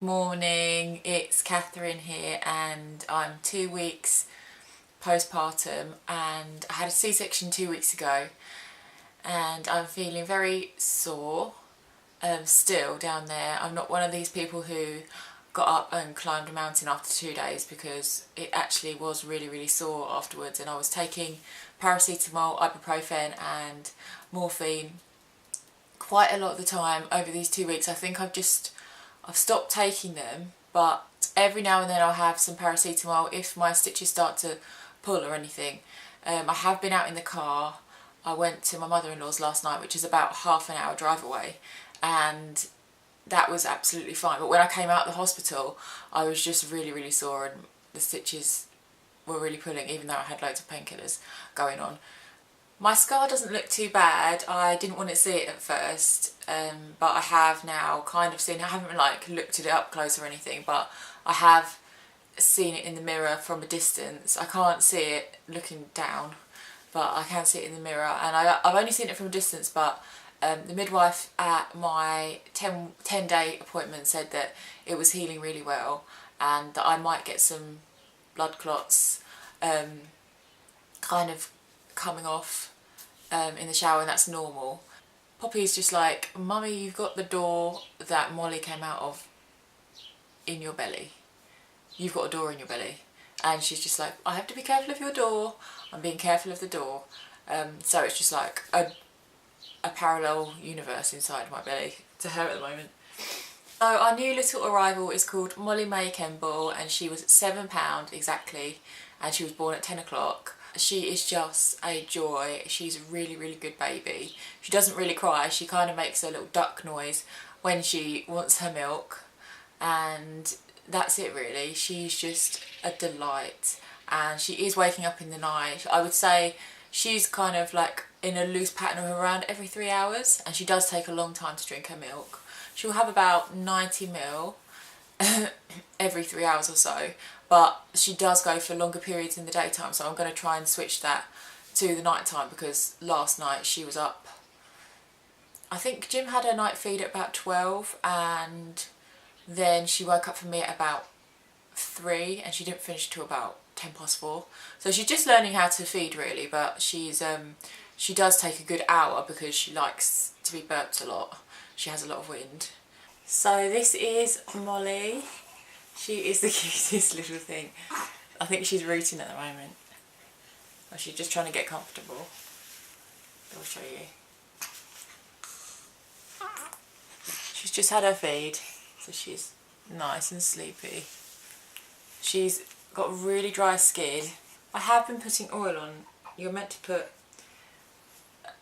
Morning, it's Cathryn here and I'm 2 weeks postpartum and I had a C-section 2 weeks ago and I'm feeling very sore still down there. I'm not one of these people who got up and climbed a mountain after 2 days because it actually was really sore afterwards, and I was taking paracetamol, ibuprofen and morphine quite a lot of the time over these 2 weeks. I think I've stopped taking them, but every now and then I'll have some paracetamol if my stitches start to pull or anything. I have been out in the car. I went to my mother-in-law's last night, which is about half an hour drive away, and that was absolutely fine. But when I came out of the hospital, I was just really sore and the stitches were really pulling, even though I had loads of painkillers going on. My scar doesn't look too bad. I didn't want to see it at first, but I have now kind of seen. I haven't like looked at it up close or anything, but I have seen it in the mirror from a distance. I can't see it looking down, but I can see it in the mirror, and I've only seen it from a distance, but the midwife at my 10-day appointment said that it was healing really well and that I might get some blood clots kind of coming off in the shower, and that's normal. Poppy's just like, "Mummy, you've got the door that Molly came out of in your belly. You've got a door in your belly." And she's just like, "I have to be careful of your door. I'm being careful of the door." So it's just like a parallel universe inside my belly to her at the moment. So our new little arrival is called Mollie May Kemble, and she was £7 exactly, and she was born at 10 o'clock. She is just a joy. She's a really good baby. She doesn't really cry. She kind of makes a little duck noise when she wants her milk, and that's it really. She's just a delight, and she is waking up in the night. I would say she's kind of like in a loose pattern of around every 3 hours, and she does take a long time to drink her milk. She'll have about 90 ml every 3 hours or so, but she does go for longer periods in the daytime, so I'm going to try and switch that to the night time, because last night she was up. I think Jim had her night feed at about 12, and then she woke up for me at about 3, and she didn't finish till about 4:10. So she's just learning how to feed really, but she does take a good hour because she likes to be burped a lot. She has a lot of wind. So this is Molly. She is the cutest little thing. I think she's rooting at the moment. Or she's just trying to get comfortable. I'll show you. She's just had her feed, so she's nice and sleepy. She's got really dry skin. I have been putting oil on. You're meant to put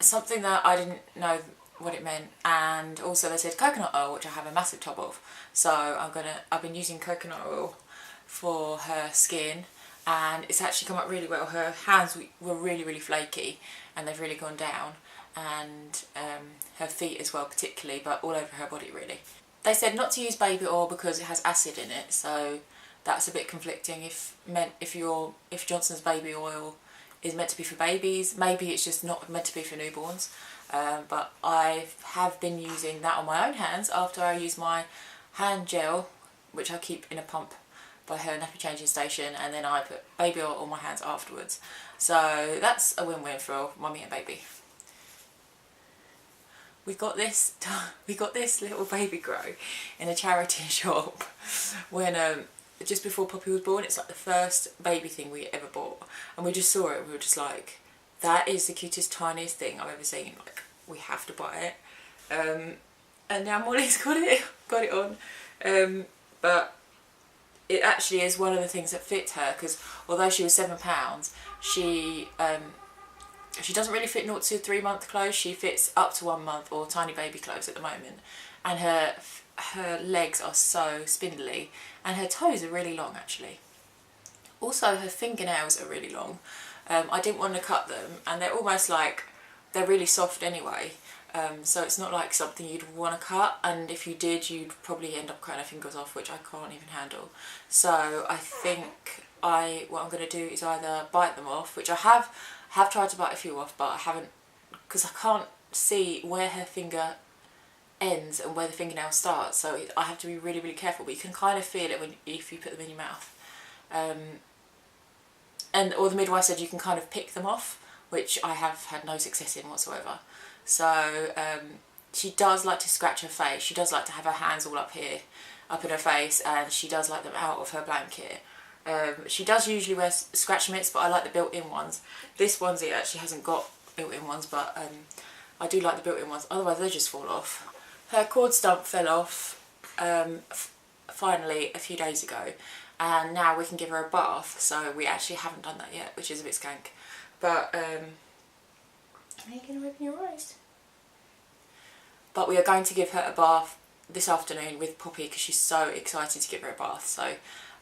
something that I didn't know what it meant, and also they said coconut oil, which I have a massive tub of, so I've been using coconut oil for her skin, and it's actually come up really well. Her hands were really flaky and they've really gone down, and her feet as well particularly, but all over her body really. They said not to use baby oil because it has acid in it, so that's a bit conflicting. If Johnson's baby oil is meant to be for babies, maybe it's just not meant to be for newborns. But I have been using that on my own hands after I use my hand gel, which I keep in a pump by her nappy changing station, and then I put baby oil on my hands afterwards. So that's a win-win for mummy and baby. We got this little baby grow in a charity shop when just before Poppy was born. It's like the first baby thing we ever bought, and we just saw it and we were just like, that is the cutest, tiniest thing I've ever seen. Like, we have to buy it. And now Molly's got it on. But it actually is one of the things that fits her, because although she was £7, she doesn't really fit 0 to 3 month clothes. She fits up to 1 month or tiny baby clothes at the moment, and her legs are so spindly, and her toes are really long actually. Also her fingernails are really long. I didn't want to cut them, and they're almost like, they're really soft anyway, so it's not like something you'd want to cut, and if you did you'd probably end up cutting her fingers off, which I can't even handle. So I think what I'm going to do is either bite them off, which I have tried to bite a few off, but I haven't, because I can't see where her finger ends and where the fingernail starts, so I have to be really, really careful, but you can kind of feel it if you put them in your mouth. Or the midwife said you can kind of pick them off, which I have had no success in whatsoever. So she does like to scratch her face. She does like to have her hands all up here, up in her face, and she does like them out of her blanket. She does usually wear scratch mitts, but I like the built-in ones. This onesie actually hasn't got built-in ones, but I do like the built-in ones, otherwise they just fall off. Her cord stump fell off finally a few days ago, and now we can give her a bath, so we actually haven't done that yet, which is a bit skank. But are you going to open your eyes? But we are going to give her a bath this afternoon with Poppy because she's so excited to give her a bath, so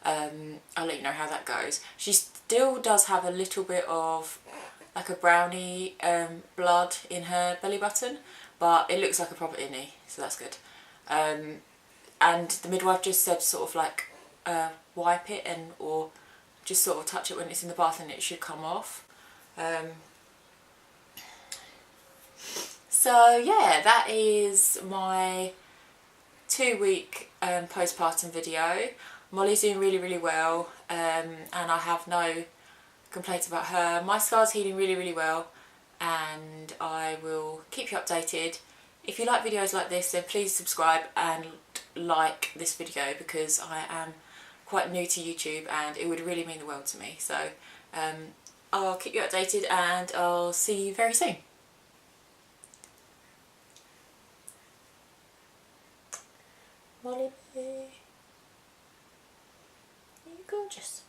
I'll let you know how that goes. She still does have a little bit of like a brownie blood in her belly button, but it looks like a proper innie, so that's good. And the midwife just said sort of like wipe it or just sort of touch it when it's in the bath and it should come off. So yeah, that is my 2-week postpartum video. Mollie's doing really, really well, and I have no complaints about her. My scar's healing really, really well, and I will keep you updated. If you like videos like this, then please subscribe and like this video, because I am quite new to YouTube and it would really mean the world to me. So I'll keep you updated and I'll see you very soon. Mollie May, you're gorgeous.